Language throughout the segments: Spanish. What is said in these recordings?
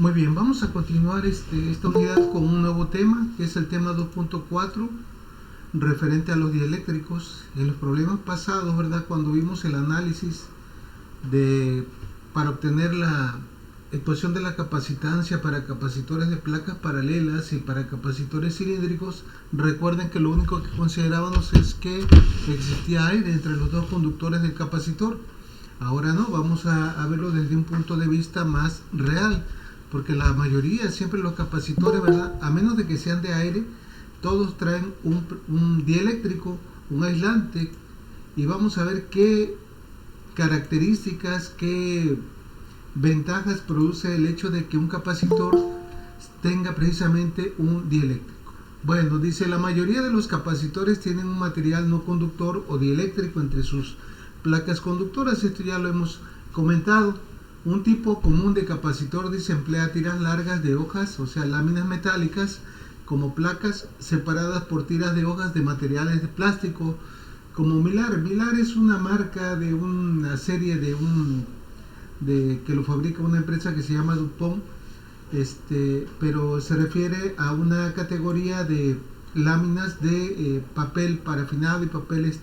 Muy bien, vamos a continuar esta unidad con un nuevo tema, que es el tema 2.4, referente a los dieléctricos. En los problemas pasados, ¿verdad? Cuando vimos el análisis para obtener la ecuación de la capacitancia para capacitores de placas paralelas y para capacitores cilíndricos, recuerden que lo único que considerábamos es que existía aire entre los dos conductores del capacitor. Ahora no, vamos a verlo desde un punto de vista más real, porque la mayoría, siempre los capacitores, ¿verdad? A menos de que sean de aire, todos traen un dieléctrico, un aislante, y vamos a ver qué características, qué ventajas produce el hecho de que un capacitor tenga precisamente un dieléctrico. Bueno, dice, la mayoría de los capacitores tienen un material no conductor o dieléctrico entre sus placas conductoras. Esto ya lo hemos comentado. Un tipo común de capacitor, dice, emplea tiras largas de hojas, o sea, láminas metálicas, como placas separadas por tiras de hojas de materiales de plástico, como Mylar. Mylar es una marca de una serie que lo fabrica una empresa que se llama DuPont, pero se refiere a una categoría de láminas de papel parafinado y papel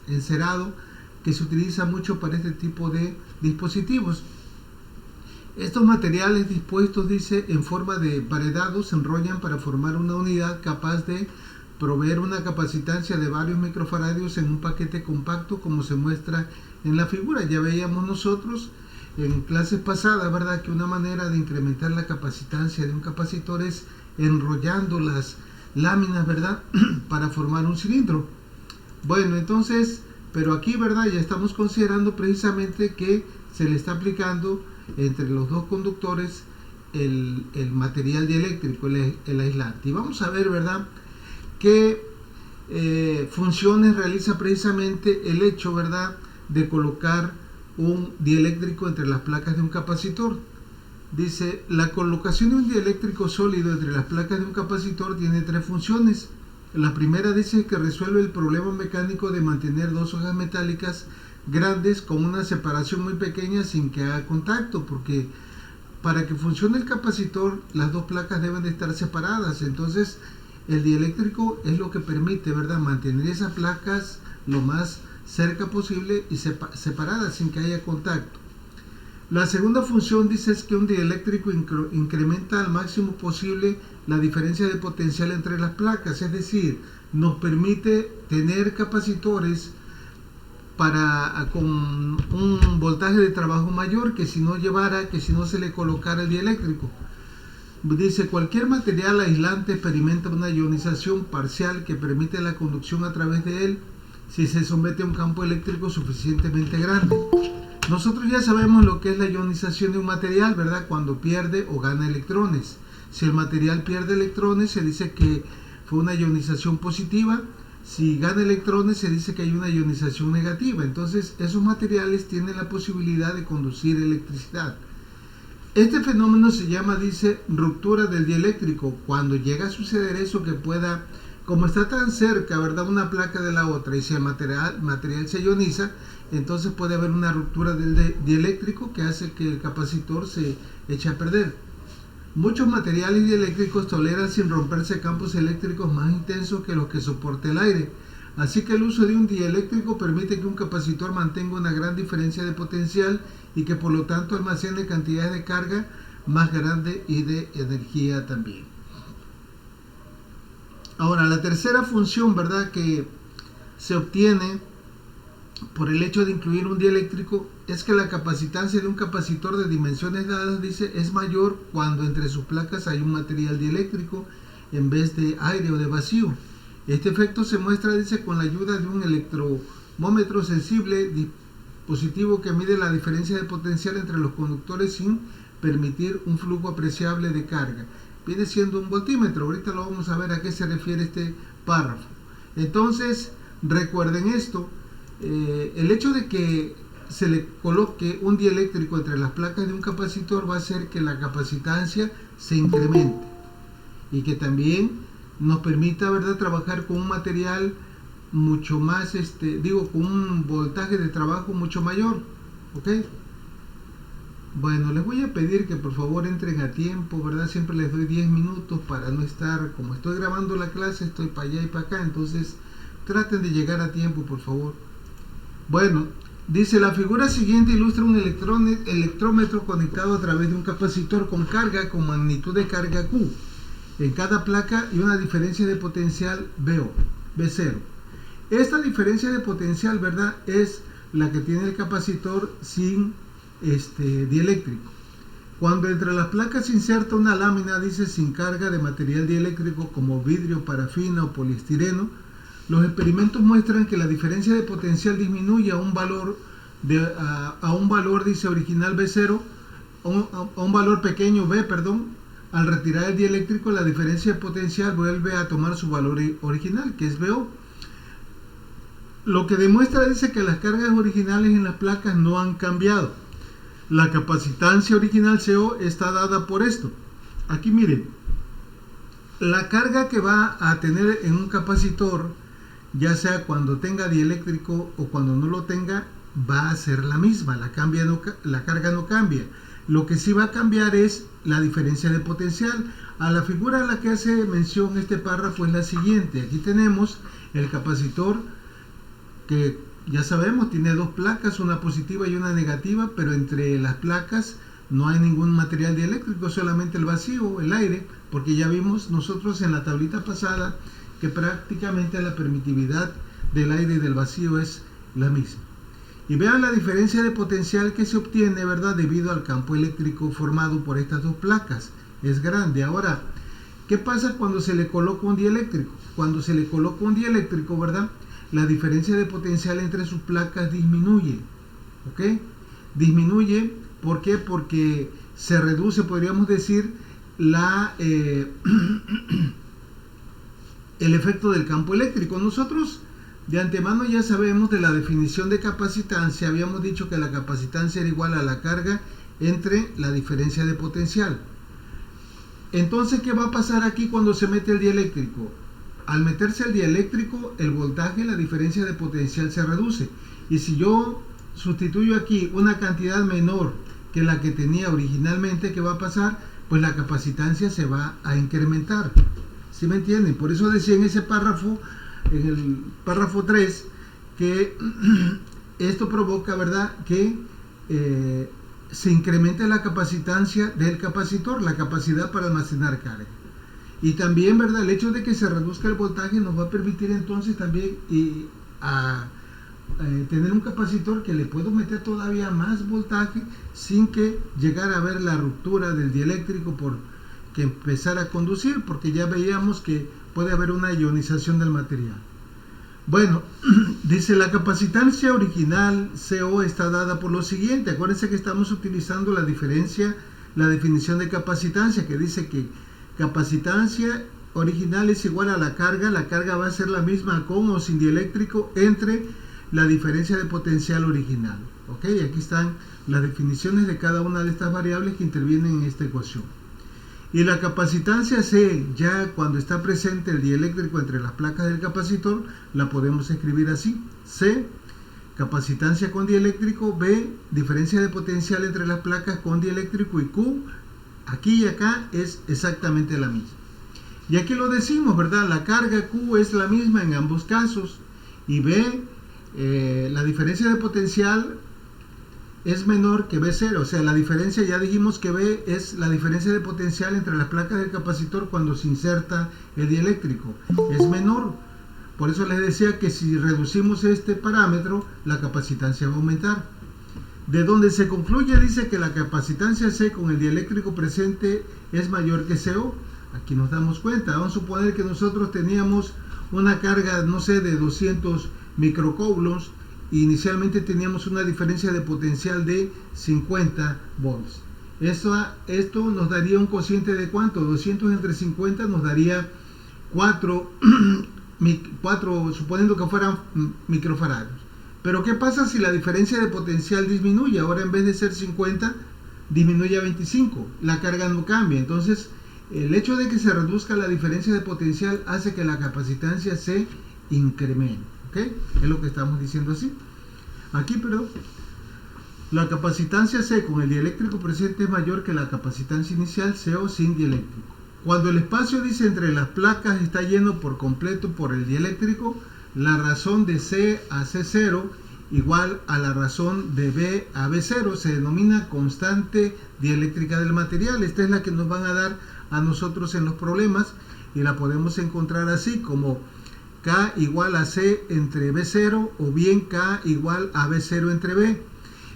encerado, que se utiliza mucho para este tipo de dispositivos. Estos materiales dispuestos, dice, en forma de emparedados se enrollan para formar una unidad capaz de proveer una capacitancia de varios microfaradios en un paquete compacto, como se muestra en la figura. Ya veíamos nosotros en clases pasadas, ¿verdad?, que una manera de incrementar la capacitancia de un capacitor es enrollando las láminas, ¿verdad?, para formar un cilindro. Bueno, entonces, pero aquí, ¿verdad?, ya estamos considerando precisamente que se le está aplicando entre los dos conductores el material dieléctrico, el aislante. Y vamos a ver, ¿verdad?, qué funciones realiza precisamente el hecho, ¿verdad?, de colocar un dieléctrico entre las placas de un capacitor. Dice, la colocación de un dieléctrico sólido entre las placas de un capacitor tiene tres funciones. La primera, dice, que resuelve el problema mecánico de mantener dos hojas metálicas grandes con una separación muy pequeña sin que haga contacto, porque para que funcione el capacitor las dos placas deben de estar separadas. Entonces el dieléctrico es lo que permite, ¿verdad?, mantener esas placas lo más cerca posible y separadas sin que haya contacto. La segunda función, dice, es que un dieléctrico incrementa al máximo posible la diferencia de potencial entre las placas, es decir, nos permite tener capacitores con un voltaje de trabajo mayor que si no se le colocara el dieléctrico. Dice, cualquier material aislante experimenta una ionización parcial que permite la conducción a través de él si se somete a un campo eléctrico suficientemente grande. Nosotros ya sabemos lo que es la ionización de un material, ¿verdad?, cuando pierde o gana electrones. Si el material pierde electrones, se dice que fue una ionización positiva. Si gana electrones, se dice que hay una ionización negativa. Entonces, esos materiales tienen la posibilidad de conducir electricidad. Este fenómeno se llama, dice, ruptura del dieléctrico. Cuando llega a suceder eso, que pueda, como está tan cerca, ¿verdad?, una placa de la otra, y si el material se ioniza, entonces puede haber una ruptura del dieléctrico que hace que el capacitor se eche a perder. Muchos materiales dieléctricos toleran sin romperse campos eléctricos más intensos que los que soporta el aire. Así que el uso de un dieléctrico permite que un capacitor mantenga una gran diferencia de potencial y que por lo tanto almacene cantidades de carga más grande y de energía también. Ahora, la tercera función, ¿verdad?, que se obtiene por el hecho de incluir un dieléctrico es que la capacitancia de un capacitor de dimensiones dadas, dice, es mayor cuando entre sus placas hay un material dieléctrico en vez de aire o de vacío. Este efecto se muestra, dice, con la ayuda de un electromómetro sensible, dispositivo que mide la diferencia de potencial entre los conductores sin permitir un flujo apreciable de carga. Viene siendo un voltímetro. Ahorita lo vamos a ver a qué se refiere este párrafo. Entonces, recuerden esto. El hecho de que se le coloque un dieléctrico entre las placas de un capacitor va a hacer que la capacitancia se incremente y que también nos permita, ¿verdad?, trabajar con un material mucho más, con un voltaje de trabajo mucho mayor, ¿ok? Bueno, les voy a pedir que por favor entren a tiempo, ¿verdad? Siempre les doy 10 minutos para no estar, como estoy grabando la clase, estoy para allá y para acá, entonces traten de llegar a tiempo, por favor. Bueno, dice, la figura siguiente ilustra un electrómetro conectado a través de un capacitor con carga con magnitud de carga Q en cada placa y una diferencia de potencial V0. Esta diferencia de potencial, ¿verdad?, es la que tiene el capacitor sin dieléctrico. Cuando entre las placas se inserta una lámina, dice, sin carga de material dieléctrico como vidrio, parafina o poliestireno, los experimentos muestran que la diferencia de potencial disminuye a un valor dice, original V0, a un valor pequeño V, perdón. Al retirar el dieléctrico, la diferencia de potencial vuelve a tomar su valor original, que es VO. Lo que demuestra, dice, que las cargas originales en las placas no han cambiado. La capacitancia original CO está dada por esto. Aquí miren, la carga que va a tener en un capacitor, ya sea cuando tenga dieléctrico o cuando no lo tenga, va a ser la misma, la carga no cambia. Lo que sí va a cambiar es la diferencia de potencial. A la figura a la que hace mención este párrafo es la siguiente. Aquí tenemos el capacitor que ya sabemos tiene dos placas, una positiva y una negativa, pero entre las placas no hay ningún material dieléctrico, solamente el vacío, el aire, porque ya vimos nosotros en la tablita pasada que prácticamente la permitividad del aire y del vacío es la misma. Y vean la diferencia de potencial que se obtiene, ¿verdad?, debido al campo eléctrico formado por estas dos placas. Es grande. Ahora, ¿qué pasa cuando se le coloca un dieléctrico? Cuando se le coloca un dieléctrico, ¿verdad?, la diferencia de potencial entre sus placas disminuye. ¿Ok? Disminuye, ¿por qué? Porque se reduce, podríamos decir, el efecto del campo eléctrico. Nosotros de antemano ya sabemos de la definición de capacitancia. Habíamos dicho que la capacitancia era igual a la carga entre la diferencia de potencial. Entonces, ¿qué va a pasar aquí cuando se mete el dieléctrico? Al meterse el dieléctrico, el voltaje, la diferencia de potencial se reduce. Y si yo sustituyo aquí una cantidad menor que la que tenía originalmente, ¿qué va a pasar? Pues la capacitancia se va a incrementar. ¿Sí me entienden? Por eso decía en ese párrafo, en el párrafo 3, que esto provoca, ¿verdad?, que se incremente la capacitancia del capacitor, la capacidad para almacenar carga. Y también, ¿verdad?, el hecho de que se reduzca el voltaje nos va a permitir entonces también tener un capacitor que le puedo meter todavía más voltaje sin que llegara a ver la ruptura del dieléctrico por que empezar a conducir, porque ya veíamos que puede haber una ionización del material. Bueno, dice, la capacitancia original CO está dada por lo siguiente. Acuérdense que estamos utilizando la definición de capacitancia, que dice que capacitancia original es igual a la carga va a ser la misma con o sin dieléctrico entre la diferencia de potencial original. ¿Ok? Aquí están las definiciones de cada una de estas variables que intervienen en esta ecuación. Y la capacitancia C, ya cuando está presente el dieléctrico entre las placas del capacitor, la podemos escribir así. C, capacitancia con dieléctrico. B, diferencia de potencial entre las placas con dieléctrico. Y Q, aquí y acá, es exactamente la misma. Y aquí lo decimos, ¿verdad? La carga Q es la misma en ambos casos. Y B, la diferencia de potencial es menor que V0, o sea, la diferencia, ya dijimos que V es la diferencia de potencial entre las placas del capacitor cuando se inserta el dieléctrico, es menor. Por eso les decía que si reducimos este parámetro, la capacitancia va a aumentar. De donde se concluye, dice que la capacitancia C con el dieléctrico presente es mayor que CO. Aquí nos damos cuenta. Vamos a suponer que nosotros teníamos una carga, no sé, de 200 microcoulombs. Inicialmente teníamos una diferencia de potencial de 50 volts. Esto nos daría un cociente de ¿cuánto? 200 entre 50 nos daría 4, suponiendo que fueran microfaradios. Pero ¿qué pasa si la diferencia de potencial disminuye? Ahora en vez de ser 50, disminuye a 25. La carga no cambia. Entonces, el hecho de que se reduzca la diferencia de potencial hace que la capacitancia se incremente. ¿Ok? Es lo que estamos diciendo así. Aquí, perdón. La capacitancia C con el dieléctrico presente es mayor que la capacitancia inicial CO sin dieléctrico. Cuando el espacio, dice, entre las placas está lleno por completo por el dieléctrico, la razón de C a C0 igual a la razón de B a B0 se denomina constante dieléctrica del material. Esta es la que nos van a dar a nosotros en los problemas y la podemos encontrar así como K igual a C entre B0 o bien K igual a B0 entre B.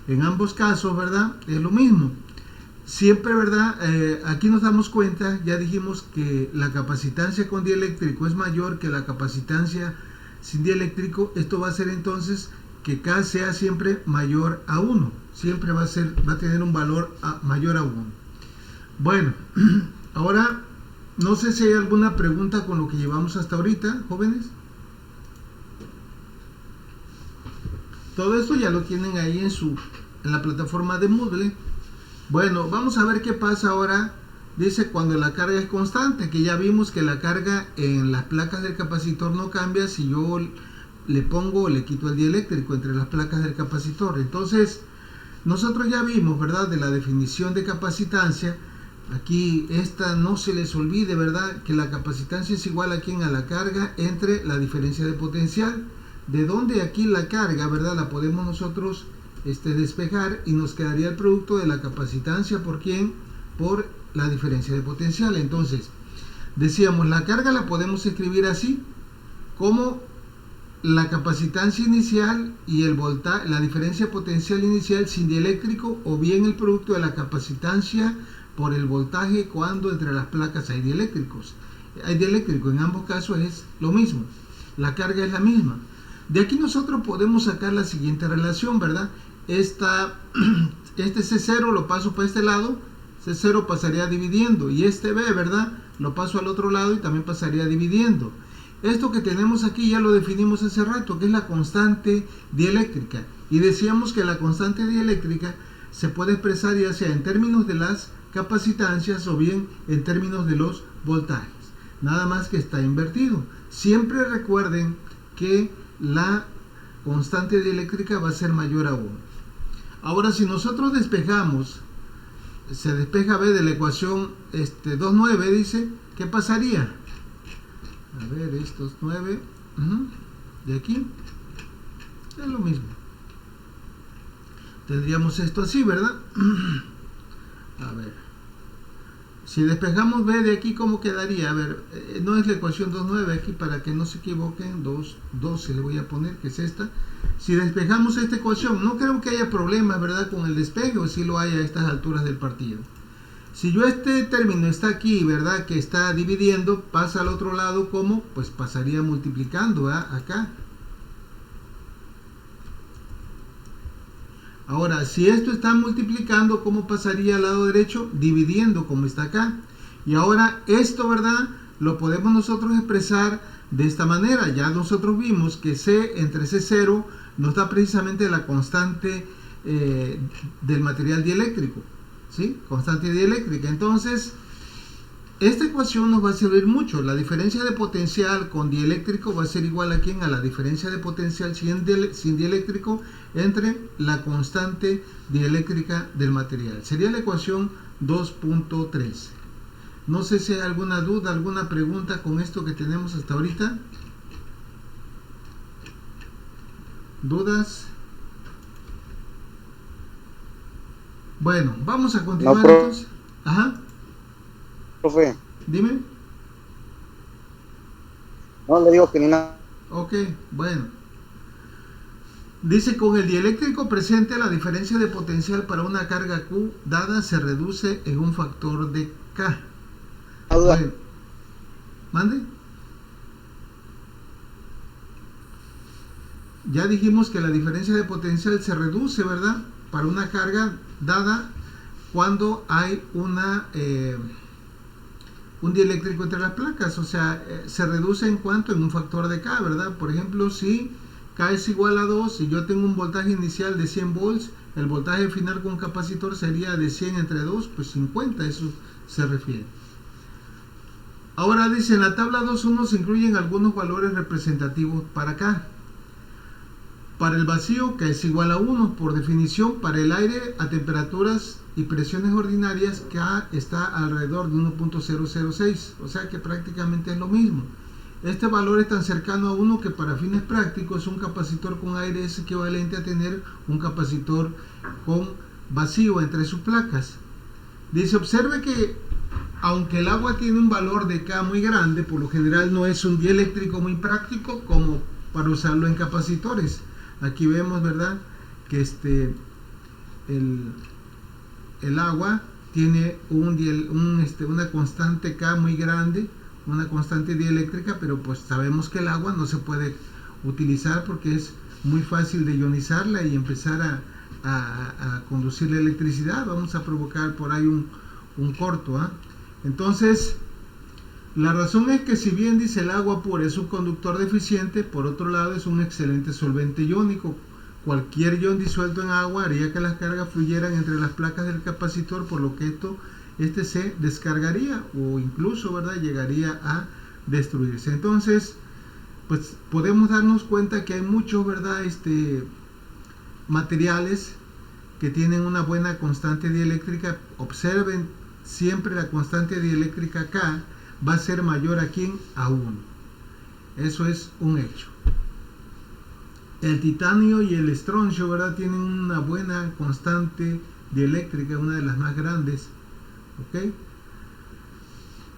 En ambos casos, ¿verdad? Es lo mismo. Siempre, ¿verdad? Aquí nos damos cuenta, ya dijimos que la capacitancia con dieléctrico es mayor que la capacitancia sin dieléctrico. Esto va a ser entonces que K sea siempre mayor a 1. Siempre va a tener un valor mayor a 1. Bueno, ahora no sé si hay alguna pregunta con lo que llevamos hasta ahorita, jóvenes. Todo esto ya lo tienen ahí en la plataforma de Moodle. Bueno, vamos a ver qué pasa ahora. Dice cuando la carga es constante, que ya vimos que la carga en las placas del capacitor no cambia si yo le pongo o le quito el dieléctrico entre las placas del capacitor. Entonces, nosotros ya vimos, ¿verdad?, de la definición de capacitancia. Aquí esta no se les olvide, ¿verdad?, que la capacitancia es igual a la carga entre la diferencia de potencial. De donde aquí la carga, ¿verdad?, la podemos nosotros despejar y nos quedaría el producto de la capacitancia por ¿quién? Por la diferencia de potencial. Entonces, decíamos, la carga la podemos escribir así, como la capacitancia inicial y el voltaje, la diferencia potencial inicial sin dieléctrico, o bien el producto de la capacitancia por el voltaje cuando entre las placas hay dieléctricos. Hay dieléctrico, en ambos casos es lo mismo, la carga es la misma. De aquí nosotros podemos sacar la siguiente relación, ¿verdad? Este C0 lo paso para este lado, C0 pasaría dividiendo, y este B, ¿verdad?, lo paso al otro lado y también pasaría dividiendo. Esto que tenemos aquí ya lo definimos hace rato, que es la constante dieléctrica, y decíamos que la constante dieléctrica se puede expresar ya sea en términos de las capacitancias o bien en términos de los voltajes, nada más que está invertido. Siempre recuerden que la constante dieléctrica va a ser mayor a 1. Ahora, si nosotros despejamos, se despeja B de la ecuación 2,9, dice, ¿qué pasaría? A ver, estos 9 de aquí es lo mismo. Tendríamos esto así, ¿verdad? A ver, si despejamos B de aquí, ¿cómo quedaría? A ver, no es la ecuación 2,9 aquí, para que no se equivoquen, 2,12 le voy a poner, que es esta. Si despejamos esta ecuación, no creo que haya problemas, ¿verdad?, con el despeje, o si lo hay a estas alturas del partido. Si yo este término está aquí, ¿verdad?, que está dividiendo, pasa al otro lado, ¿cómo? Pues pasaría multiplicando, ¿verdad?, acá. Ahora, si esto está multiplicando, ¿cómo pasaría al lado derecho? Dividiendo, como está acá. Y ahora esto, ¿verdad?, lo podemos nosotros expresar de esta manera. Ya nosotros vimos que C entre C0 nos da precisamente la constante del material dieléctrico, ¿sí? Constante dieléctrica. Entonces, esta ecuación nos va a servir mucho. La diferencia de potencial con dieléctrico va a ser igual a ¿quién? A la diferencia de potencial sin dieléctrico entre la constante dieléctrica del material. Sería la ecuación 2.13. No sé si hay alguna duda, alguna pregunta con esto que tenemos hasta ahorita. ¿Dudas? Bueno, vamos a continuar entonces. Ajá. Profe. Dime. No, le digo que ni nada. Ok, bueno. Dice, con el dieléctrico presente, la diferencia de potencial para una carga Q dada se reduce en un factor de K. Bueno, ¿mande? Ya dijimos que la diferencia de potencial se reduce, ¿verdad?, para una carga dada cuando hay un dieléctrico entre las placas. O sea, se reduce en cuanto, en un factor de K, ¿verdad? Por ejemplo, si K es igual a 2 y yo tengo un voltaje inicial de 100 volts, el voltaje final con un capacitor sería de 100 entre 2, pues 50, eso se refiere. Ahora dice, en la tabla 2.1 se incluyen algunos valores representativos para K. Para el vacío, que es igual a 1 por definición, para el aire a temperaturas y presiones ordinarias, K está alrededor de 1.006, o sea que prácticamente es lo mismo. Este valor es tan cercano a 1 que para fines prácticos un capacitor con aire es equivalente a tener un capacitor con vacío entre sus placas. Dice, observe que aunque el agua tiene un valor de K muy grande, por lo general no es un dieléctrico muy práctico como para usarlo en capacitores. Aquí vemos, ¿verdad?, que el agua tiene una constante K muy grande, una constante dieléctrica, pero pues sabemos que el agua no se puede utilizar porque es muy fácil de ionizarla y empezar a conducir la electricidad. Vamos a provocar por ahí un corto, ¿eh? Entonces, la razón es que si bien dice el agua pura es un conductor deficiente, por otro lado es un excelente solvente iónico. Cualquier ion disuelto en agua haría que las cargas fluyeran entre las placas del capacitor, por lo que este se descargaría o incluso, ¿verdad?, llegaría a destruirse. Entonces, pues podemos darnos cuenta que hay muchos, ¿verdad?, materiales que tienen una buena constante dieléctrica. Observen siempre la constante dieléctrica K va a ser mayor a ¿quién? A 1. Eso es un hecho. El titanio y el estroncio, ¿verdad?, tienen una buena constante dieléctrica, una de las más grandes. ¿Ok?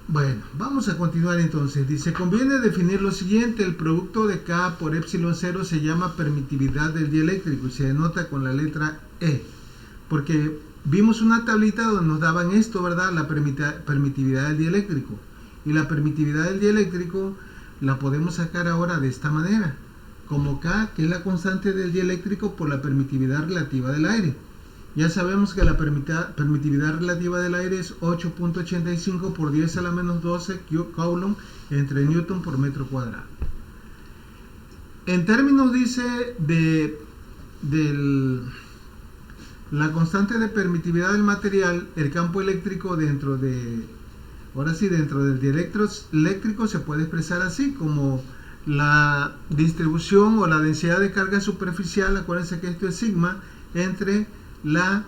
Bueno, vamos a continuar entonces. Dice, conviene definir lo siguiente: el producto de K por epsilon 0 se llama permitividad del dieléctrico y se denota con la letra E, porque vimos una tablita donde nos daban esto, ¿verdad?, la permitividad del dieléctrico, y la permitividad del dieléctrico la podemos sacar ahora de esta manera, como K, que es la constante del dieléctrico, por la permitividad relativa del aire. Ya sabemos que la permitividad relativa del aire es 8.85 por 10 a la menos 12 Coulomb entre Newton por metro cuadrado. En términos, dice, de la constante de permitividad del material, el campo eléctrico dentro del dieléctrico se puede expresar así, como la distribución o la densidad de carga superficial, acuérdense que esto es sigma, entre la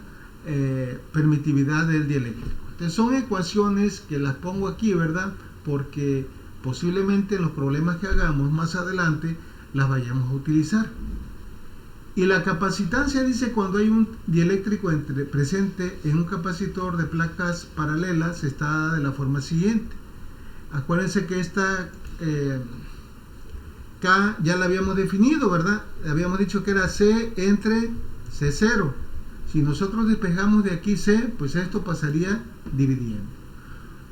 permitividad del dieléctrico. Entonces son ecuaciones que las pongo aquí, ¿verdad?, porque posiblemente en los problemas que hagamos más adelante las vayamos a utilizar. Y la capacitancia, dice, cuando hay un dieléctrico presente en un capacitor de placas paralelas, está dada de la forma siguiente. Acuérdense que esta K ya la habíamos definido, ¿verdad? Habíamos dicho que era C entre C0. Si nosotros despejamos de aquí C, pues esto pasaría dividiendo.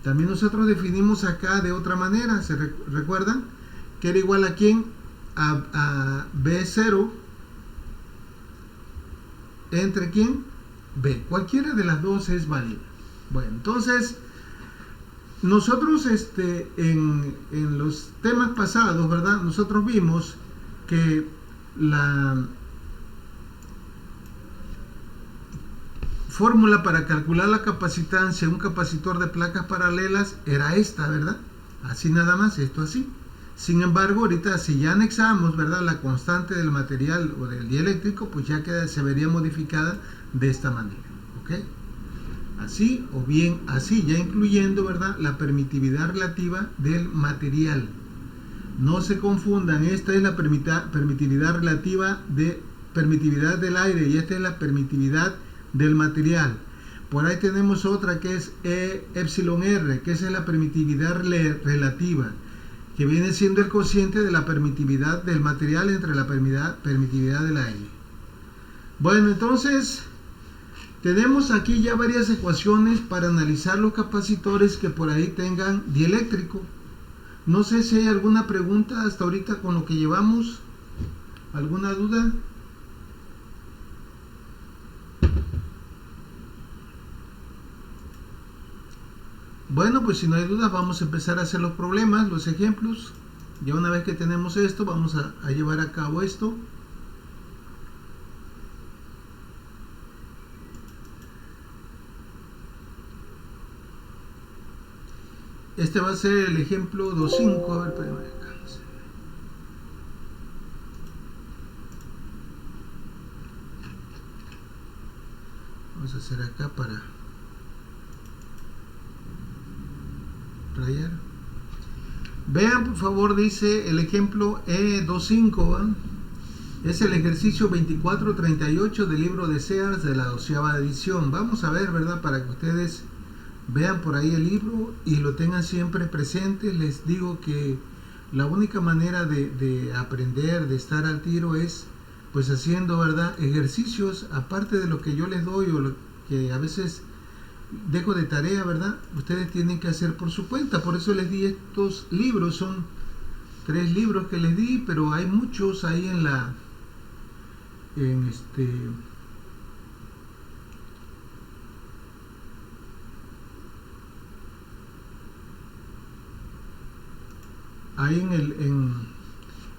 También nosotros definimos acá de otra manera, ¿se recuerdan? Que era igual a ¿quién? A B0 entre ¿quién? B. Cualquiera de las dos es válida. Bueno, entonces nosotros en los temas pasados, ¿verdad?, nosotros vimos que la fórmula para calcular la capacitancia en un capacitor de placas paralelas era esta, ¿verdad? Así nada más, esto así. Sin embargo, ahorita si ya anexamos, ¿verdad?, la constante del material o del dieléctrico, pues ya se vería modificada de esta manera, ¿ok? Así o bien así, ya incluyendo, ¿verdad?, la permitividad relativa del material. No se confundan, esta es la permitividad relativa de permitividad del aire y esta es la permitividad del material. Por ahí tenemos otra que es epsilon R, que es la permitividad relativa, que viene siendo el cociente de la permitividad del material entre la permitividad del aire. Bueno, entonces tenemos aquí ya varias ecuaciones para analizar los capacitores que por ahí tengan dieléctrico. No sé si hay alguna pregunta hasta ahorita con lo que llevamos. ¿Alguna duda? Bueno, pues si no hay dudas, vamos a empezar a hacer los problemas, los ejemplos. Ya una vez que tenemos esto, vamos a llevar a cabo esto. Este va a ser el ejemplo 2.5. A ver, espérame acá. Vamos a hacer acá para rayar. Vean por favor, dice el ejemplo E25, es el ejercicio 2438 del libro de Sears de la 12ª edición. Vamos a ver, ¿verdad? Para que ustedes vean por ahí el libro y lo tengan siempre presente. Les digo que la única manera de aprender, de estar al tiro, es pues haciendo, ¿verdad?, ejercicios aparte de lo que yo les doy o lo que a veces dejo de tarea, ¿verdad? Ustedes tienen que hacer por su cuenta. Por eso les di estos libros. Son 3 libros que les di, pero hay muchos ahí ahí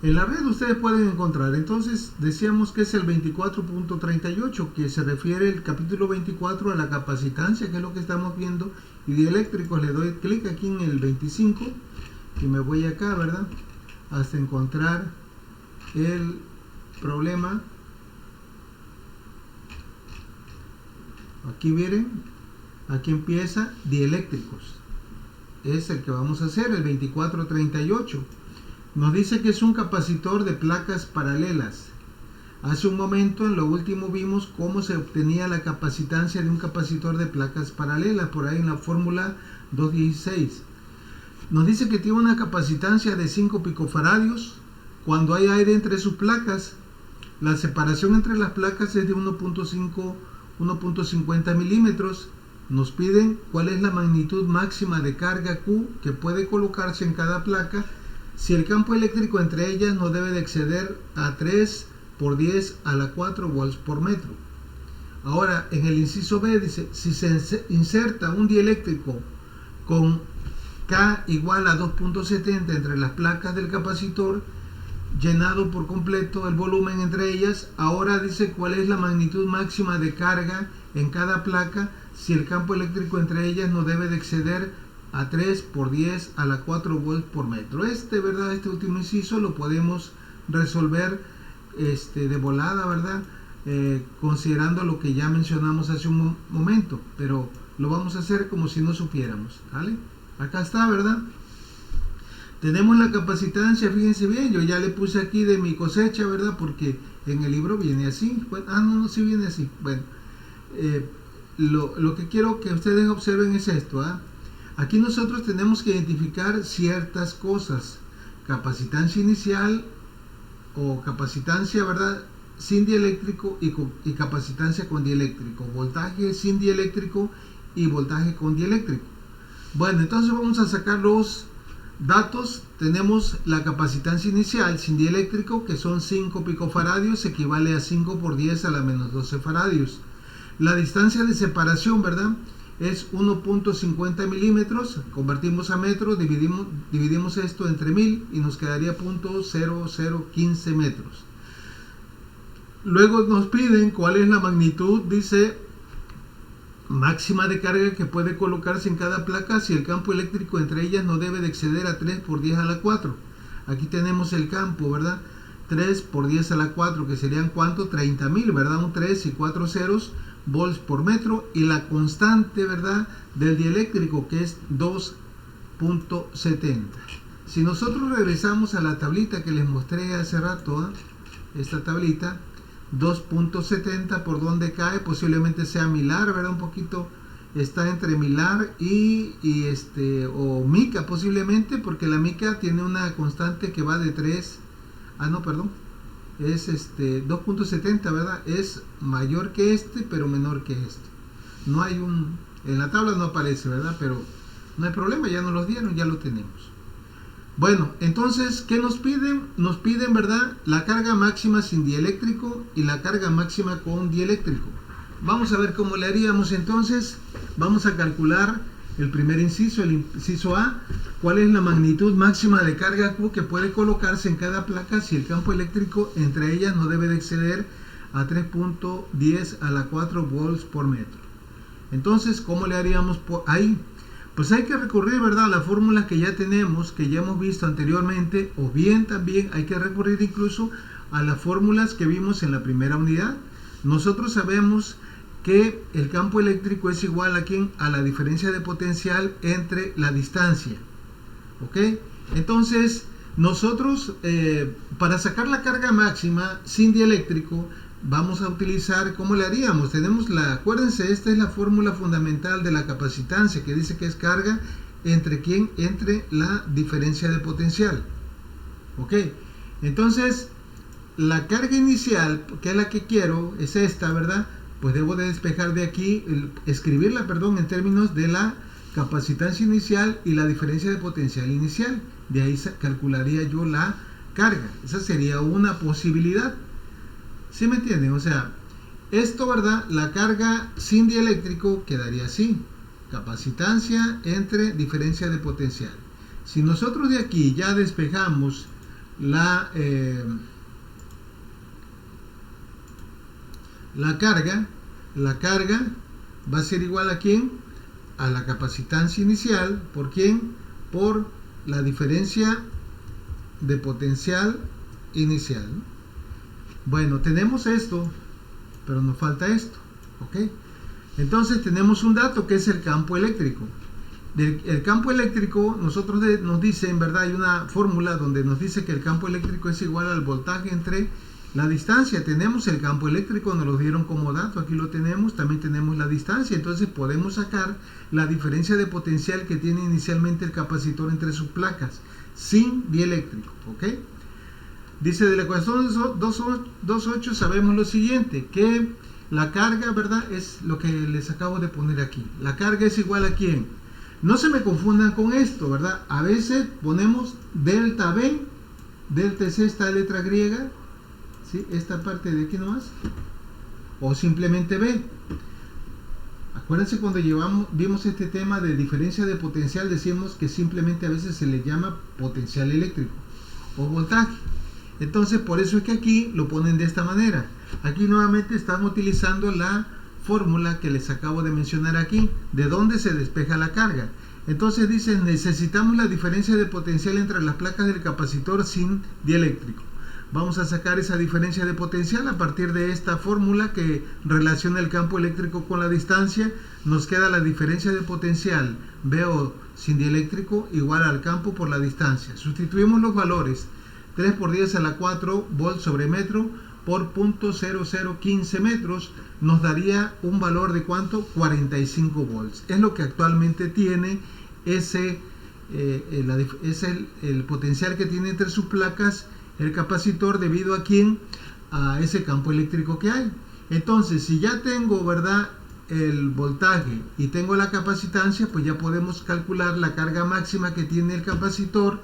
en la red ustedes pueden encontrar. Entonces decíamos que es el 24.38, que se refiere el capítulo 24 a la capacitancia, que es lo que estamos viendo, y dieléctricos. Le doy clic aquí en el 25 y me voy acá, ¿verdad?, hasta encontrar el problema. Aquí miren, aquí empieza dieléctricos, es el que vamos a hacer, el 2438. Nos dice que es un capacitor de placas paralelas. Hace un momento, en lo último, vimos cómo se obtenía la capacitancia de un capacitor de placas paralelas, por ahí en la fórmula 216. Nos dice que tiene una capacitancia de 5 picofaradios. Cuando hay aire entre sus placas, la separación entre las placas es de 1.50 milímetros. Nos piden cuál es la magnitud máxima de carga Q que puede colocarse en cada placa si el campo eléctrico entre ellas no debe de exceder a 3 por 10 a la 4 volts por metro. Ahora, en el inciso B dice, si se inserta un dieléctrico con K igual a 2.70 entre las placas del capacitor, llenado por completo el volumen entre ellas, ahora dice cuál es la magnitud máxima de carga en cada placa si el campo eléctrico entre ellas no debe de exceder a 3 por 10 a la 4 volts por metro. ¿Verdad? Este último inciso lo podemos resolver de volada, ¿verdad? Considerando lo que ya mencionamos hace un momento, pero lo vamos a hacer como si no supiéramos, ¿vale? Acá está, ¿verdad? Tenemos la capacitancia, fíjense bien, yo ya le puse aquí de mi cosecha, ¿verdad? Porque en el libro viene así. No, sí viene así. Bueno, lo que quiero que ustedes observen es esto, ¿ah? Aquí nosotros tenemos que identificar ciertas cosas: capacitancia inicial o capacitancia, ¿verdad?, sin dieléctrico y capacitancia con dieléctrico, voltaje sin dieléctrico y voltaje con dieléctrico. Bueno, entonces vamos a sacar los datos. Tenemos la capacitancia inicial sin dieléctrico, que son 5 picofaradios, equivale a 5 por 10 a la menos 12 faradios. La distancia de separación, ¿verdad?, es 1.50 milímetros. Convertimos a metros, dividimos esto entre 1000 y nos quedaría 0.0015 metros. Luego nos piden cuál es la magnitud, dice, máxima de carga que puede colocarse en cada placa si el campo eléctrico entre ellas no debe de exceder a 3 por 10 a la 4. Aquí tenemos el campo, ¿verdad? 3 por 10 a la 4, que serían ¿cuánto? 30.000, ¿verdad? Un 3 y 4 ceros volts por metro, y la constante, ¿verdad?, del dieléctrico, que es 2.70. Si nosotros regresamos a la tablita que les mostré hace rato, esta tablita, 2.70 por donde cae, posiblemente sea milar, ¿verdad? Un poquito está entre milar o mica, posiblemente, porque la mica tiene una constante que va de 3, es 2.70, ¿verdad? Es mayor que pero menor que No hay en la tabla no aparece, ¿verdad? Pero no hay problema, ya nos los dieron, ya lo tenemos. Bueno, entonces, ¿qué nos piden? Nos piden, ¿verdad?, la carga máxima sin dieléctrico y la carga máxima con dieléctrico. Vamos a ver cómo le haríamos entonces. Vamos a calcular el primer inciso, el inciso A. ¿Cuál es la magnitud máxima de carga Q que puede colocarse en cada placa si el campo eléctrico entre ellas no debe de exceder a 3.10 a la 4 volts por metro? Entonces, ¿cómo le haríamos ahí? Pues hay que recurrir, ¿verdad?, a las fórmulas que ya tenemos, que ya hemos visto anteriormente, o bien también hay que recurrir incluso a las fórmulas que vimos en la primera unidad. Nosotros sabemos que el campo eléctrico es igual a ¿quién? A la diferencia de potencial entre la distancia. ¿Ok? Entonces, nosotros para sacar la carga máxima sin dieléctrico, vamos a utilizar, ¿cómo le haríamos? Acuérdense, esta es la fórmula fundamental de la capacitancia, que dice que es carga entre ¿quién? Entre la diferencia de potencial. ¿Ok? Entonces, la carga inicial, que es la que quiero, es esta, ¿verdad? Pues debo de despejar de aquí, escribirla, perdón, en términos de la capacitancia inicial y la diferencia de potencial inicial. De ahí calcularía yo la carga. Esa sería una posibilidad. ¿Sí me entienden? O sea, esto, ¿verdad? La carga sin dieléctrico quedaría así. Capacitancia entre diferencia de potencial. Si nosotros de aquí ya despejamos la carga va a ser igual a ¿quién? A la capacitancia inicial. ¿Por quién? Por la diferencia de potencial inicial. Bueno, tenemos esto, pero nos falta esto. ¿Ok? Entonces tenemos un dato que es el campo eléctrico. El campo eléctrico, nos dicen, ¿verdad? Hay una fórmula donde nos dice que el campo eléctrico es igual al voltaje entre la distancia. Tenemos el campo eléctrico, nos lo dieron como dato, aquí lo tenemos, también tenemos la distancia. Entonces podemos sacar la diferencia de potencial que tiene inicialmente el capacitor entre sus placas, sin dieléctrico. ¿Ok? Dice, de la ecuación 2.8 sabemos lo siguiente, que la carga, ¿verdad? Es lo que les acabo de poner aquí. La carga es igual a ¿quién? No se me confundan con esto, ¿verdad? A veces ponemos delta B, delta es esta letra griega, ¿sí? Esta parte de aquí nomás, o simplemente B. Acuérdense cuando vimos este tema de diferencia de potencial, decíamos que simplemente a veces se le llama potencial eléctrico o voltaje. Entonces por eso es que aquí lo ponen de esta manera. Aquí nuevamente están utilizando la fórmula que les acabo de mencionar aquí, de dónde se despeja la carga. Entonces dicen, necesitamos la diferencia de potencial entre las placas del capacitor sin dieléctrico. Vamos a sacar esa diferencia de potencial a partir de esta fórmula que relaciona el campo eléctrico con la distancia. Nos queda la diferencia de potencial VO sin dieléctrico igual al campo por la distancia. Sustituimos los valores 3 por 10 a la 4 volts sobre metro por 0.0015 metros, nos daría un valor de ¿cuánto? 45 volts. Es lo que actualmente tiene es el potencial que tiene entre sus placas el capacitor, debido a ¿quién? A ese campo eléctrico que hay. Entonces, si ya tengo, ¿verdad?, el voltaje y tengo la capacitancia, pues ya podemos calcular la carga máxima que tiene el capacitor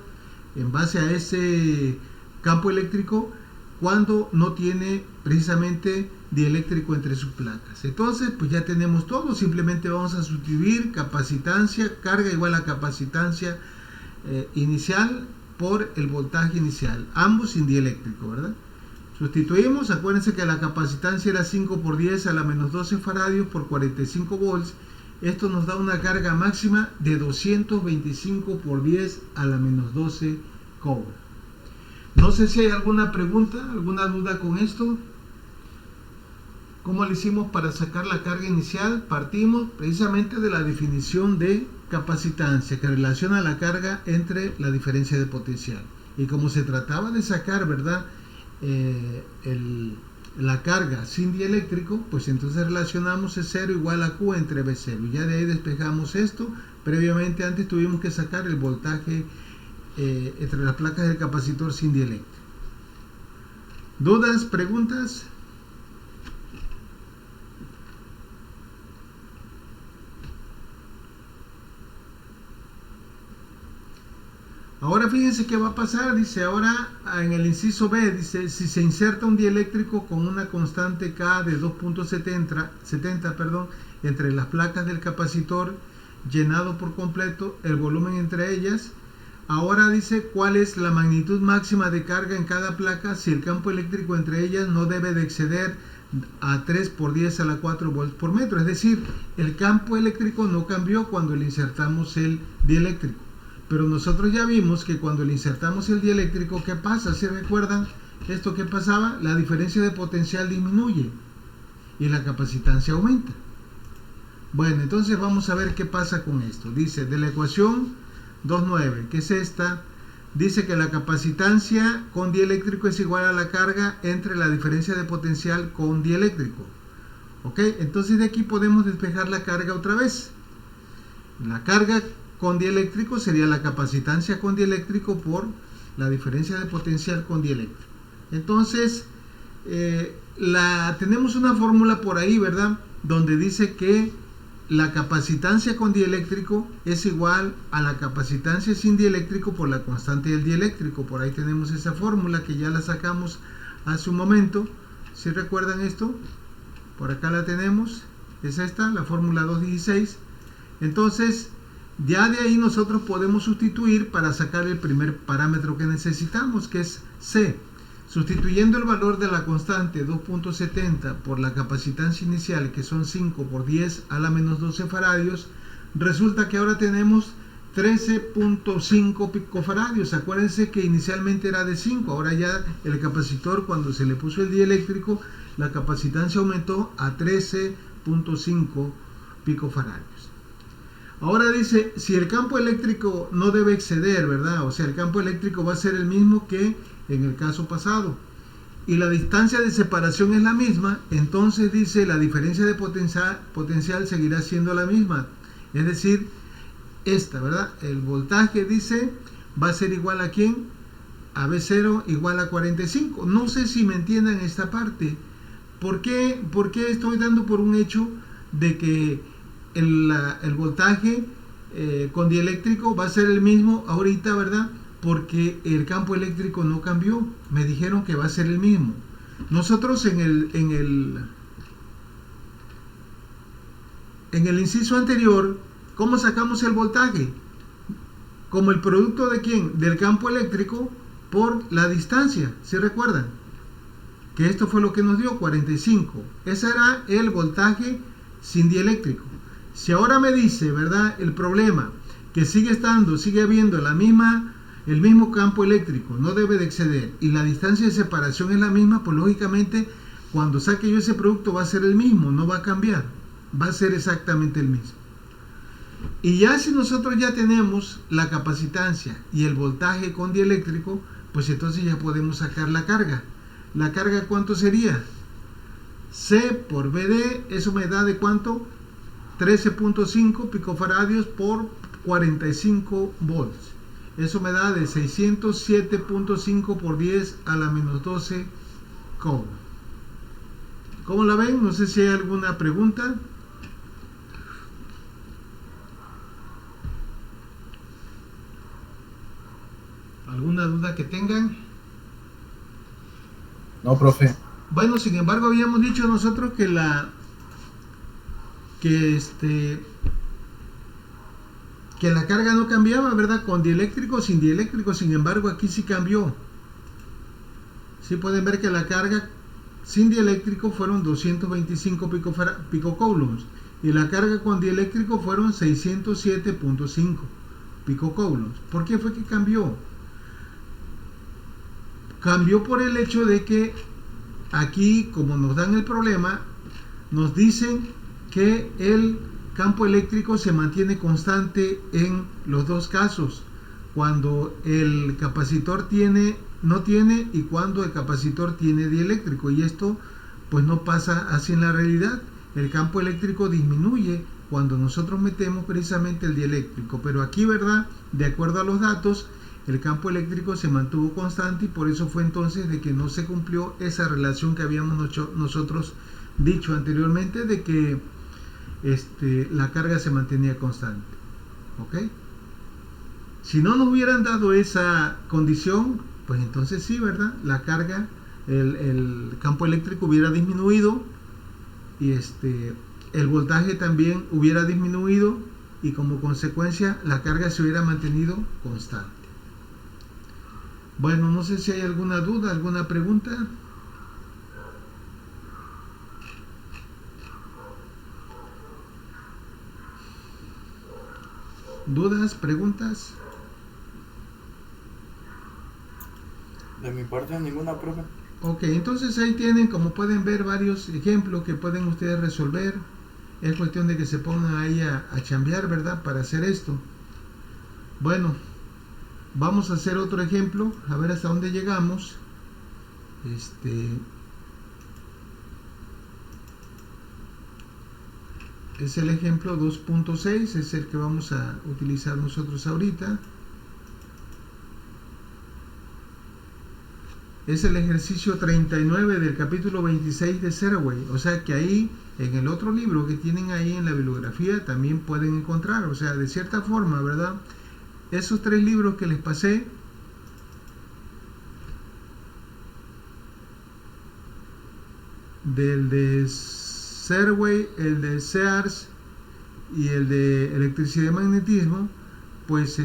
en base a ese campo eléctrico cuando no tiene precisamente dieléctrico entre sus placas. Entonces, pues ya tenemos todo. Simplemente vamos a sustituir capacitancia, carga igual a capacitancia inicial por el voltaje inicial, ambos sin dieléctrico, ¿verdad? Sustituimos, acuérdense que la capacitancia era 5 por 10 a la menos 12 faradios por 45 volts. Esto nos da una carga máxima de 225 por 10 a la menos 12 coulomb. No sé si hay alguna pregunta, alguna duda con esto. ¿Cómo lo hicimos para sacar la carga inicial? Partimos precisamente de la definición de capacitancia que relaciona la carga entre la diferencia de potencial. Y como se trataba de sacar, ¿verdad?, la carga sin dieléctrico, pues entonces relacionamos E0 igual a Q entre B0. Ya de ahí despejamos esto. Previamente, antes tuvimos que sacar el voltaje entre las placas del capacitor sin dieléctrico. ¿Dudas? ¿Preguntas? Ahora fíjense qué va a pasar. Dice ahora en el inciso B, dice, si se inserta un dieléctrico con una constante K de 2.70 entre las placas del capacitor, llenado por completo el volumen entre ellas. Ahora dice cuál es la magnitud máxima de carga en cada placa si el campo eléctrico entre ellas no debe de exceder a 3 por 10 a la 4 volts por metro. Es decir, el campo eléctrico no cambió cuando le insertamos el dieléctrico. Pero nosotros ya vimos que cuando le insertamos el dieléctrico, ¿qué pasa? ¿Se recuerdan esto que pasaba? La diferencia de potencial disminuye. y la capacitancia aumenta. Bueno, entonces vamos a ver qué pasa con esto. Dice, de la ecuación 2.9, que es esta, dice que la capacitancia con dieléctrico es igual a la carga entre la diferencia de potencial con dieléctrico. ¿Ok? Entonces de aquí podemos despejar la carga otra vez. La carga con dieléctrico sería la capacitancia con dieléctrico por la diferencia de potencial con dieléctrico. Entonces, tenemos una fórmula por ahí, ¿verdad? Donde dice que la capacitancia con dieléctrico es igual a la capacitancia sin dieléctrico por la constante del dieléctrico. Por ahí tenemos esa fórmula que ya la sacamos hace un momento. ¿Sí recuerdan esto? Por acá la tenemos. Es esta, la fórmula 2.16. Entonces, ya de ahí nosotros podemos sustituir para sacar el primer parámetro que necesitamos, que es C. Sustituyendo el valor de la constante 2.70 por la capacitancia inicial, que son 5 por 10 a la menos 12 faradios, resulta que ahora tenemos 13.5 picofaradios. Acuérdense que inicialmente era de 5, ahora ya el capacitor, cuando se le puso el dieléctrico, la capacitancia aumentó a 13.5 picofaradios. Ahora dice, si el campo eléctrico no debe exceder, ¿verdad? O sea, el campo eléctrico va a ser el mismo que en el caso pasado, y la distancia de separación es la misma, entonces dice, la diferencia de potencial seguirá siendo la misma. Es decir, esta, ¿verdad? El voltaje, dice, va a ser igual a ¿quién? A V0 igual a 45. No sé si me entiendan esta parte. ¿Por qué estoy dando por un hecho de que el voltaje con dieléctrico va a ser el mismo ahorita, ¿verdad? Porque el campo eléctrico no cambió. Me dijeron que va a ser el mismo. Nosotros en el inciso anterior, ¿cómo sacamos el voltaje? Como el producto de ¿quién? Del campo eléctrico por la distancia. ¿Se recuerdan? Que esto fue lo que nos dio, 45. Ese era el voltaje sin dieléctrico. Si ahora me dice, ¿verdad? El problema, que sigue habiendo el mismo campo eléctrico, no debe de exceder, y la distancia de separación es la misma, pues lógicamente, cuando saque yo ese producto va a ser el mismo, no va a cambiar, va a ser exactamente el mismo. Y ya si nosotros ya tenemos la capacitancia y el voltaje con dieléctrico, pues entonces ya podemos sacar la carga. ¿La carga cuánto sería? C por VD, eso me da de cuánto? 13.5 picofaradios por 45 volts. Eso me da de 607.5 por 10 a la menos 12 coulombs. ¿Cómo la ven? No sé si hay alguna pregunta. ¿Alguna duda que tengan? No, profe. Bueno, sin embargo, habíamos dicho nosotros que la carga no cambiaba, ¿verdad? Con dieléctrico o sin dieléctrico. Sin embargo, aquí sí cambió. Sí pueden ver que la carga sin dieléctrico fueron 225 picocoulombs y la carga con dieléctrico fueron 607.5 picocoulombs. ¿Por qué fue que cambió? Cambió por el hecho de que aquí, como nos dan el problema, nos dicen que el campo eléctrico se mantiene constante en los dos casos, cuando el capacitor no tiene y cuando el capacitor tiene dieléctrico, y esto pues no pasa así en la realidad. El campo eléctrico disminuye cuando nosotros metemos precisamente el dieléctrico, pero aquí, ¿verdad? De acuerdo a los datos, el campo eléctrico se mantuvo constante, y por eso fue entonces de que no se cumplió esa relación que habíamos nosotros dicho anteriormente, de que la carga se mantenía constante. ¿Ok? Si no nos hubieran dado esa condición, pues entonces sí, ¿verdad? La carga, el campo eléctrico hubiera disminuido, y el voltaje también hubiera disminuido, y como consecuencia la carga se hubiera mantenido constante. Bueno, no sé si hay alguna duda, alguna pregunta. ¿Dudas? ¿Preguntas? De mi parte, ninguna, profe. Ok, entonces ahí tienen, como pueden ver, varios ejemplos que pueden ustedes resolver. Es cuestión de que se pongan ahí a chambear, ¿verdad? Para hacer esto. Bueno, vamos a hacer otro ejemplo, a ver hasta dónde llegamos. Es el ejemplo 2.6, es el que vamos a utilizar nosotros ahorita. Es el ejercicio 39 del capítulo 26 de Serway. O sea que ahí, en el otro libro que tienen ahí en la bibliografía, también pueden encontrar. O sea, de cierta forma, ¿verdad? Esos 3 libros que les pasé, del de Serway, el de Sears y el de electricidad y magnetismo, pues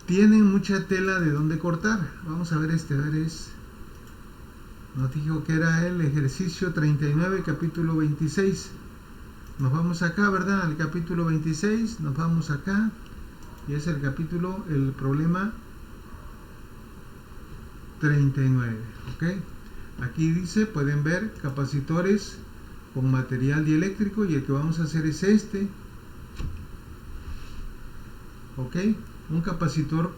tienen mucha tela de donde cortar. Vamos a ver nos dijo que era el ejercicio 39, capítulo 26. Nos vamos acá, ¿verdad? Al capítulo 26, nos vamos acá. Y es el problema 39, ¿ok? Aquí dice, pueden ver, capacitores con material dieléctrico, y el que vamos a hacer es ¿ok? Un capacitor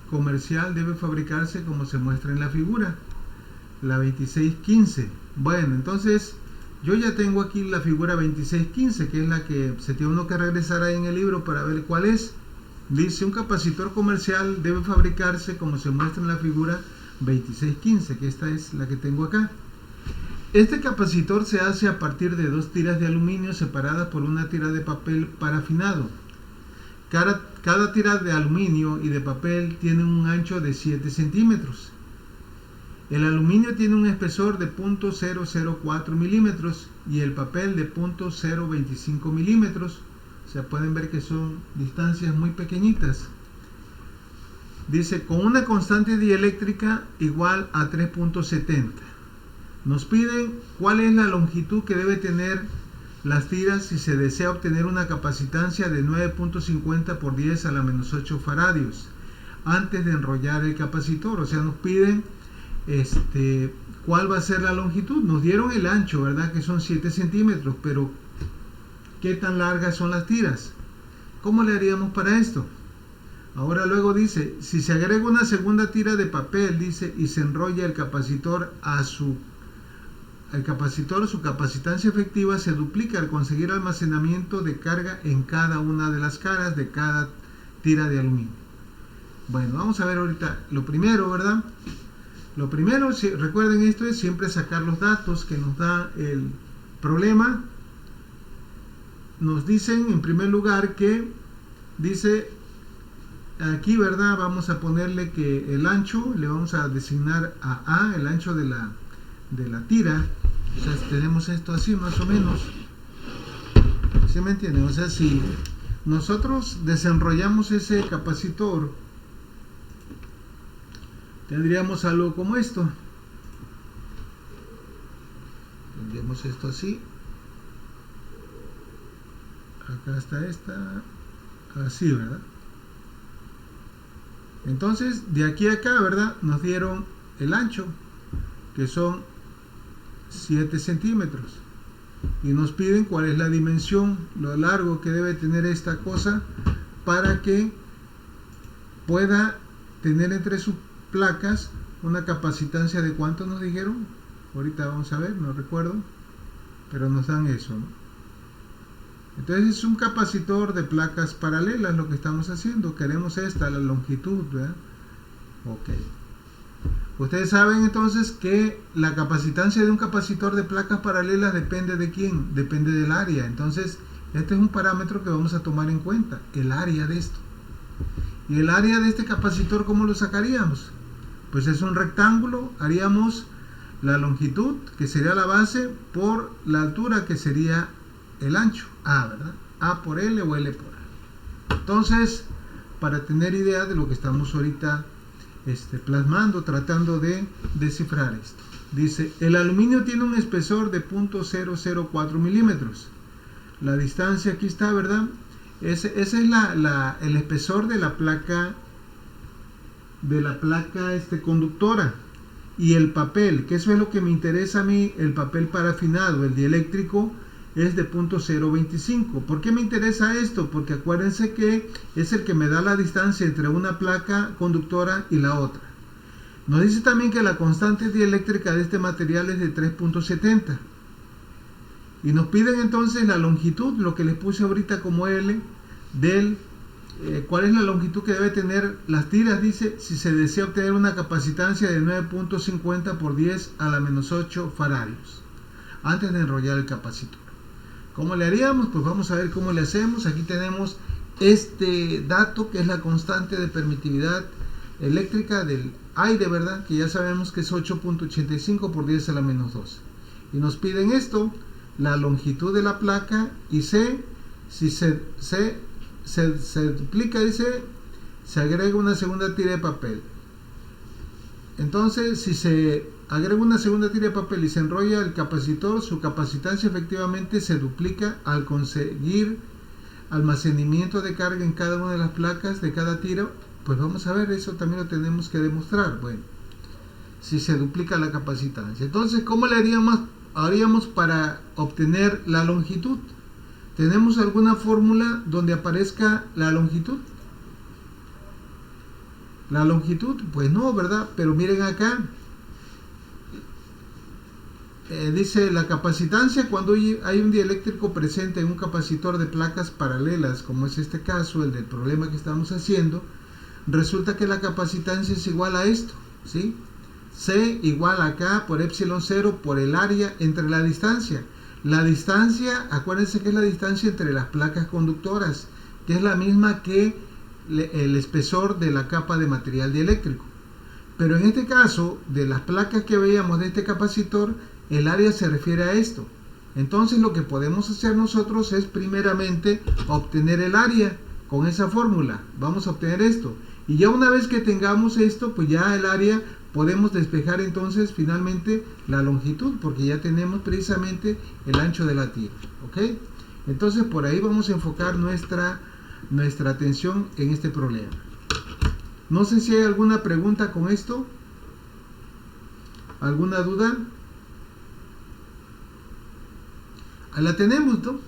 comercial debe fabricarse como se muestra en la figura, la 2615. Bueno, entonces yo ya tengo aquí la figura 2615, que es la que se tiene uno que regresar ahí en el libro para ver cuál es. Dice, un capacitor comercial debe fabricarse como se muestra en la figura 2615, que esta es la que tengo acá. Este capacitor se hace a partir de 2 tiras de aluminio separadas por una tira de papel parafinado. Cada tira de aluminio y de papel tiene un ancho de 7 centímetros. El aluminio tiene un espesor de 0.004 milímetros y el papel de 0.025 milímetros. O sea, pueden ver que son distancias muy pequeñitas. Dice, con una constante dieléctrica igual a 3.70. Nos piden cuál es la longitud que debe tener las tiras si se desea obtener una capacitancia de 9.50 por 10 a la menos 8 faradios antes de enrollar el capacitor. O sea, nos piden cuál va a ser la longitud. Nos dieron el ancho, ¿verdad? Que son 7 centímetros, pero ¿qué tan largas son las tiras? ¿Cómo le haríamos para esto? Ahora luego dice, si se agrega una segunda tira de papel, dice, y se enrolla el capacitor su capacitancia efectiva se duplica al conseguir almacenamiento de carga en cada una de las caras de cada tira de aluminio. Bueno, vamos a ver ahorita lo primero, ¿verdad? Lo primero, si recuerden esto, es siempre sacar los datos que nos da el problema. Nos dicen en primer lugar que dice aquí, ¿verdad? Vamos a ponerle que el ancho le vamos a designar a A, el ancho de la tira. O sea, tenemos esto así más o menos. ¿Sí me entienden? O sea, si nosotros desenrollamos ese capacitor, tendríamos algo como esto. Tendríamos esto así. Acá está así, ¿verdad? Entonces, de aquí a acá, ¿verdad? Nos dieron el ancho, que son 7 centímetros. Y nos piden cuál es la dimensión, lo largo que debe tener esta cosa para que pueda tener entre sus placas una capacitancia de ¿cuánto nos dijeron? Ahorita vamos a ver, no recuerdo, pero nos dan eso, ¿no? Entonces es un capacitor de placas paralelas lo que estamos haciendo. Queremos la longitud, ¿verdad? Ok. Ustedes saben entonces que la capacitancia de un capacitor de placas paralelas depende de quién, depende del área. Entonces este es un parámetro que vamos a tomar en cuenta, el área de esto. ¿Y el área de este capacitor cómo lo sacaríamos? Pues es un rectángulo, haríamos la longitud, que sería la base, por la altura, que sería el ancho, A, ¿verdad? A por L o L por A. Entonces, para tener idea de lo que estamos ahorita plasmando, tratando de descifrar esto. Dice, el aluminio tiene un espesor de 0.004 milímetros. La distancia aquí está, ¿verdad? Ese es el espesor de la placa conductora. Y el papel, que eso es lo que me interesa a mí, el papel parafinado, el dieléctrico, es de 0.025. ¿Por qué me interesa esto? Porque acuérdense que es el que me da la distancia entre una placa conductora y la otra. Nos dice también que la constante dieléctrica de este material es de 3.70. Y nos piden entonces la longitud, lo que les puse ahorita como L, del ¿cuál es la longitud que debe tener las tiras? Dice, si se desea obtener una capacitancia de 9.50 por 10 a la menos 8 faradios, antes de enrollar el capacitor. ¿Cómo le haríamos? Pues vamos a ver cómo le hacemos. Aquí tenemos este dato, que es la constante de permitividad eléctrica del aire, ¿verdad? Que ya sabemos que es 8.85 por 10 a la menos 12. Y nos piden esto, la longitud de la placa, y C, si se duplica, dice, se agrega una segunda tira de papel. Entonces, si se agrega una segunda tira de papel y se enrolla el capacitor, su capacitancia efectivamente se duplica al conseguir almacenamiento de carga en cada una de las placas de cada tira. Pues vamos a ver, eso también lo tenemos que demostrar. Bueno, si se duplica la capacitancia. Entonces, ¿cómo le haríamos para obtener la longitud? ¿Tenemos alguna fórmula donde aparezca la longitud? La longitud, pues no, ¿verdad? Pero miren acá, dice la capacitancia cuando hay un dieléctrico presente en un capacitor de placas paralelas, como es este caso, el del problema que estamos haciendo. Resulta que la capacitancia es igual a esto, ¿sí? C igual acá por epsilon 0 por el área entre la distancia. La distancia, acuérdense que es la distancia entre las placas conductoras, que es la misma que el espesor de la capa de material dieléctrico. Pero en este caso, de las placas que veíamos de este capacitor, el área se refiere a esto. Entonces lo que podemos hacer nosotros es primeramente obtener el área con esa fórmula. Vamos a obtener esto. Y ya una vez que tengamos esto, pues ya el área podemos despejar entonces finalmente la longitud, porque ya tenemos precisamente el ancho de la tira. ¿Ok? Entonces por ahí vamos a enfocar nuestra atención en este problema. No sé si hay alguna pregunta con esto. ¿Alguna duda? Ahí la tenemos, ¿no?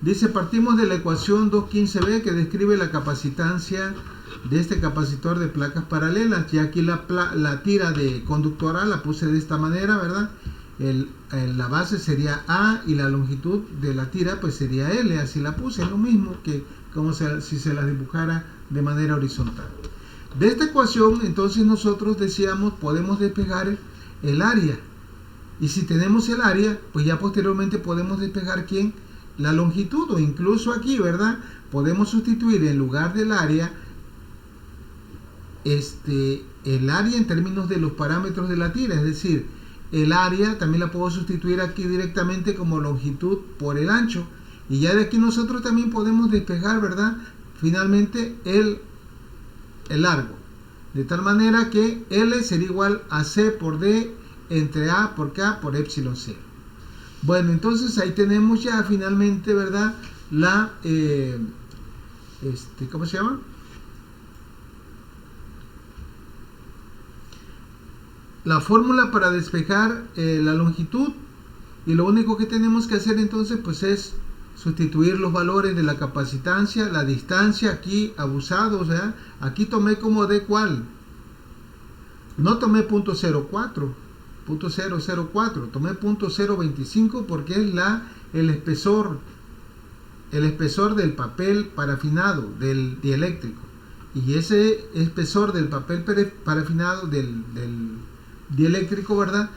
Dice, partimos de la ecuación 215b que describe la capacitancia de este capacitor de placas paralelas. Ya aquí la tira de conductora la puse de esta manera, ¿verdad? La base sería A y la longitud de la tira pues sería L, así la puse, lo mismo que como si se la dibujara de manera horizontal. De esta ecuación entonces nosotros decíamos podemos despejar el área, y si tenemos el área pues ya posteriormente podemos despejar ¿quién? La longitud, o incluso aquí, ¿verdad? Podemos sustituir en lugar del área el área en términos de los parámetros de la tira, es decir, el área también la puedo sustituir aquí directamente como longitud por el ancho, y ya de aquí nosotros también podemos despejar, ¿verdad? Finalmente el largo, de tal manera que L sería igual a C por D entre A por K por epsilon 0. Bueno, entonces ahí tenemos ya finalmente, ¿verdad? La ¿cómo se llama? La fórmula para despejar la longitud, y lo único que tenemos que hacer entonces pues es sustituir los valores de la capacitancia, la distancia aquí abusado, o sea, aquí tomé como de cuál, no tomé .04, tomé .025 porque es el espesor del papel parafinado del dieléctrico, y ese espesor del papel parafinado del dieléctrico, ¿verdad?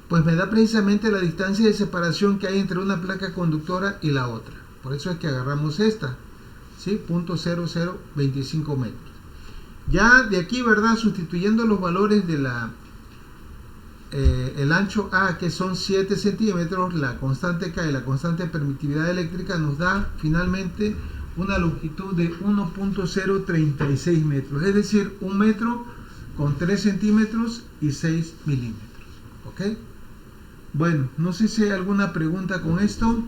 Pues me da precisamente la distancia de separación que hay entre una placa conductora y la otra. Por eso es que agarramos esta, ¿sí? 0.0025 metros. Ya de aquí, ¿verdad? Sustituyendo los valores de el ancho A, que son 7 centímetros, la constante K y la constante de permitividad eléctrica, nos da finalmente una longitud de 1.036 metros, es decir, 1 metro con 3 centímetros y 6 milímetros. ¿Ok? Bueno, no sé si hay alguna pregunta con esto.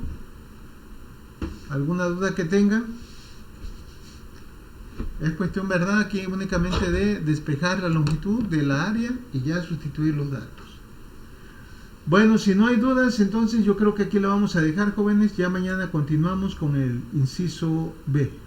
¿Alguna duda que tengan? Es cuestión, ¿verdad?, aquí únicamente de despejar la longitud de la área y ya sustituir los datos. Bueno, si no hay dudas, entonces yo creo que aquí lo vamos a dejar, jóvenes. Ya mañana continuamos con el inciso B.